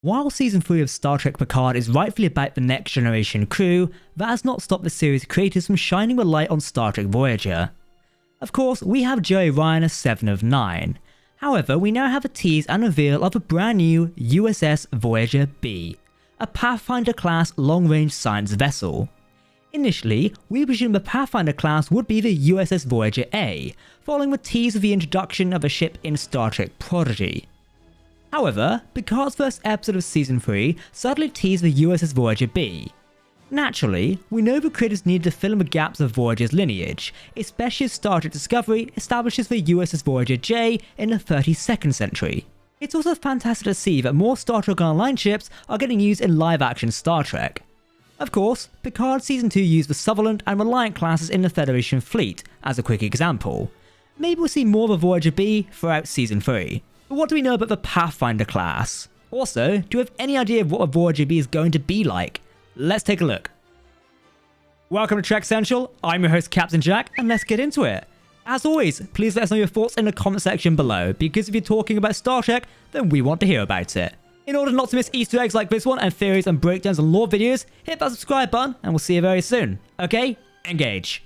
While Season 3 of Star Trek Picard is rightfully about the next generation crew, that has not stopped the series creators from shining a light on Star Trek Voyager. Of course, we have Joey Ryan as 7 of 9. However, we now have a tease and reveal of a brand new USS Voyager-B, a Pathfinder-class long-range science vessel. Initially, we presumed the Pathfinder-class would be the USS Voyager-A, following the tease of the introduction of a ship in Star Trek Prodigy. However, Picard's first episode of Season 3 suddenly teased the USS Voyager-B. Naturally, we know the creators needed to fill in the gaps of Voyager's lineage, especially as Star Trek Discovery establishes the USS Voyager-J in the 32nd century. It's also fantastic to see that more Star Trek Online ships are getting used in live-action Star Trek. Of course, Picard Season 2 used the Sutherland and Reliant classes in the Federation fleet as a quick example. Maybe we'll see more of the Voyager-B throughout Season 3. But what do we know about the Pathfinder class? Also, do you have any idea of what a Voyager-B is going to be like? Let's take a look. Welcome to Trek Central, I'm your host Captain Jack, and let's get into it. As always, please let us know your thoughts in the comment section below, because if you're talking about Star Trek, then we want to hear about it. In order not to miss Easter eggs like this one and theories and breakdowns and lore videos, hit that subscribe button and we'll see you very soon. Okay? Engage.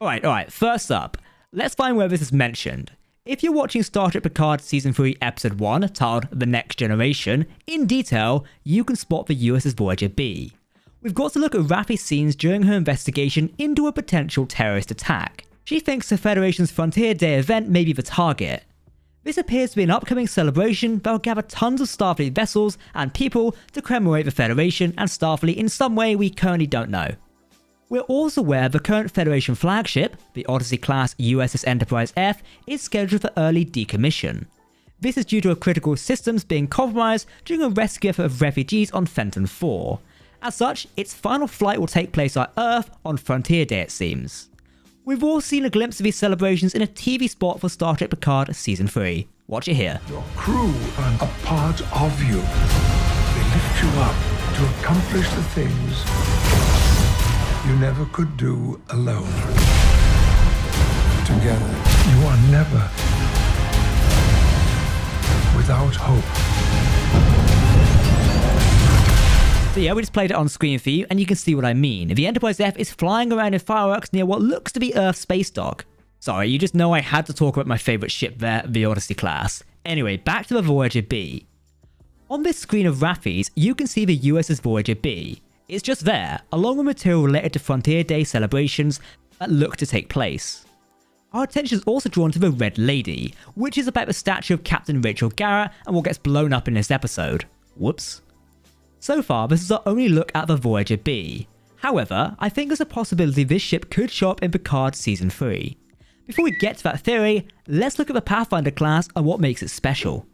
Alright, first up, let's find where this is mentioned. If you're watching Star Trek Picard Season 3 Episode 1, titled The Next Generation, in detail, you can spot the USS Voyager-B. We've got to look at Raffi's scenes during her investigation into a potential terrorist attack. She thinks the Federation's Frontier Day event may be the target. This appears to be an upcoming celebration that will gather tons of Starfleet vessels and people to commemorate the Federation and Starfleet in some way we currently don't know. We're also aware the current Federation flagship, the Odyssey-class USS Enterprise F, is scheduled for early decommission. This is due to critical systems being compromised during a rescue effort of refugees on Fenton 4. As such, its final flight will take place on Earth on Frontier Day, it seems. We've all seen a glimpse of these celebrations in a TV spot for Star Trek Picard Season 3. Watch it here. Your crew are a part of you. They lift you up to accomplish the things you never could do alone. Together, you are never without hope. So yeah, we just played it on screen for you, and you can see what I mean. The Enterprise F is flying around in fireworks near what looks to be Earth's space dock. Sorry, you just know I had to talk about my favourite ship there, the Odyssey class. Anyway, back to the Voyager-B. On this screen of Raffi's, you can see the USS Voyager-B. It's just there, along with material related to Frontier Day celebrations that look to take place. Our attention is also drawn to the Red Lady, which is about the statue of Captain Rachel Garrett and what gets blown up in this episode. Whoops. So far, this is our only look at the Voyager-B. However, I think there's a possibility this ship could show up in Picard Season 3. Before we get to that theory, let's look at the Pathfinder class and what makes it special.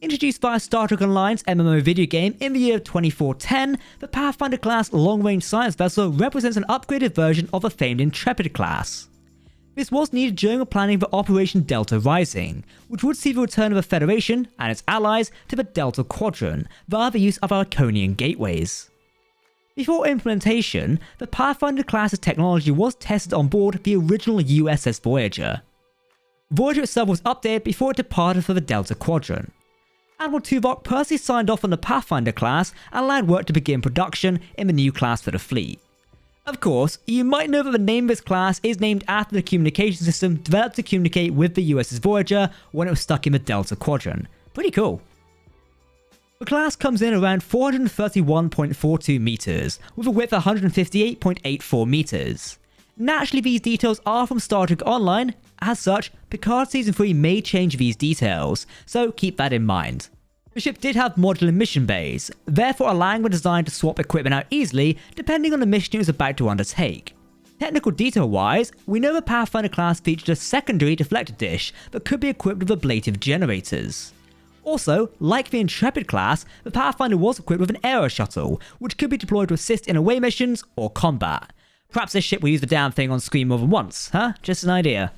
Introduced via Star Trek Online's MMO video game in the year 2410, the Pathfinder-class long-range science vessel represents an upgraded version of the famed Intrepid class. This was needed during the planning for Operation Delta Rising, which would see the return of the Federation and its allies to the Delta Quadrant via the use of Arconian gateways. Before implementation, the Pathfinder-class's technology was tested on board the original USS Voyager. Voyager itself was updated before it departed for the Delta Quadrant. Admiral Tuvok personally signed off on the Pathfinder class and allowed work to begin production in the new class for the fleet. Of course, you might know that the name of this class is named after the communication system developed to communicate with the USS Voyager when it was stuck in the Delta Quadrant. Pretty cool. The class comes in around 431.42 meters, with a width of 158.84 meters. Naturally, these details are from Star Trek Online. As such, Picard Season 3 may change these details, so keep that in mind. The ship did have modular mission bays, therefore allowing the design to swap equipment out easily depending on the mission it was about to undertake. Technical detail wise, we know the Pathfinder class featured a secondary deflector dish that could be equipped with ablative generators. Also, like the Intrepid class, the Pathfinder was equipped with an aero shuttle, which could be deployed to assist in away missions or combat. Perhaps this ship will use the damn thing on screen more than once, huh? Just an idea.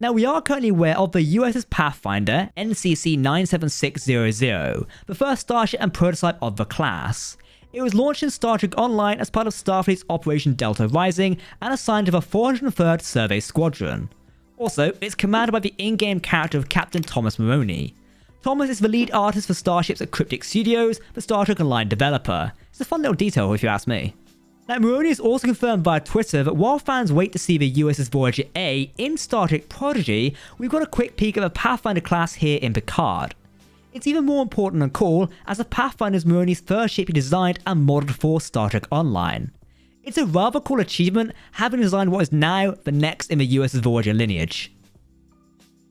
Now, we are currently aware of the USS Pathfinder NCC 97600, the first starship and prototype of the class. It was launched in Star Trek Online as part of Starfleet's Operation Delta Rising and assigned to the 403rd Survey Squadron. Also, it's commanded by the in-game character of Captain Thomas Maroney. Thomas is the lead artist for starships at Cryptic Studios, the Star Trek Online developer. It's a fun little detail if you ask me. Now, Maroney has also confirmed via Twitter that while fans wait to see the USS Voyager-A in Star Trek Prodigy, we've got a quick peek of the Pathfinder-class here in Picard. It's even more important and cool, as the Pathfinder is Maroney's first ship he designed and modeled for Star Trek Online. It's a rather cool achievement, having designed what is now the next in the USS Voyager lineage.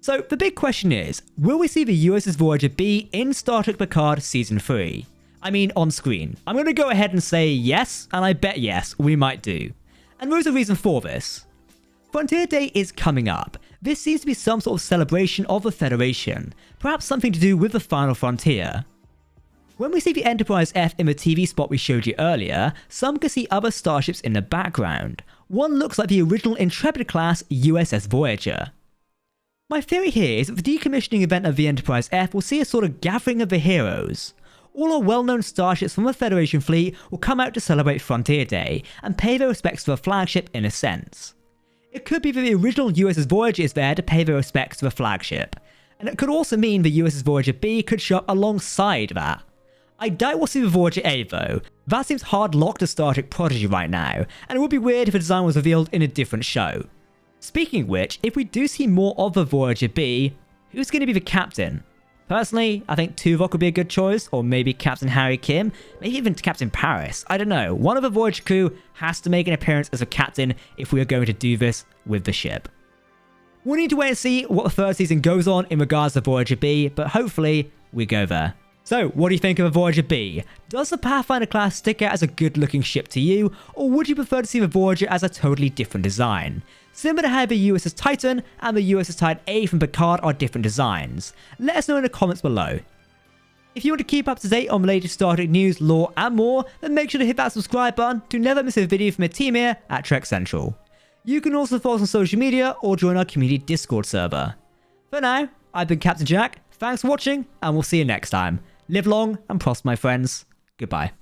So the big question is, will we see the USS Voyager-B in Star Trek Picard Season 3? I mean on screen. I'm going to go ahead and say yes, and I bet yes, we might do. And there's a reason for this. Frontier Day is coming up. This seems to be some sort of celebration of the Federation, perhaps something to do with the Final Frontier. When we see the Enterprise F in the TV spot we showed you earlier, some can see other starships in the background. One looks like the original Intrepid-class USS Voyager. My theory here is that the decommissioning event of the Enterprise F will see a sort of gathering of the heroes. All our well-known starships from the Federation fleet will come out to celebrate Frontier Day and pay their respects to the flagship in a sense. It could be that the original USS Voyager is there to pay their respects to the flagship, and it could also mean the USS Voyager-B could show up alongside that. I doubt we'll see the Voyager-A though. That seems hard locked to Star Trek Prodigy right now, and it would be weird if the design was revealed in a different show. Speaking of which, if we do see more of the Voyager-B, who's going to be the captain? Personally, I think Tuvok would be a good choice, or maybe Captain Harry Kim, maybe even Captain Paris. I don't know. One of the Voyager crew has to make an appearance as a captain if we are going to do this with the ship. We'll need to wait and see what the third season goes on in regards to Voyager-B, but hopefully we go there. So, what do you think of the Voyager-B? Does the Pathfinder-class stick out as a good-looking ship to you, or would you prefer to see the Voyager as a totally different design? Similar to how the USS Titan and the USS Titan A from Picard are different designs. Let us know in the comments below. If you want to keep up to date on the latest Star Trek news, lore, and more, then make sure to hit that subscribe button to never miss a video from the team here at Trek Central. You can also follow us on social media or join our community Discord server. For now, I've been Captain Jack, thanks for watching, and we'll see you next time. Live long and prosper, my friends. Goodbye.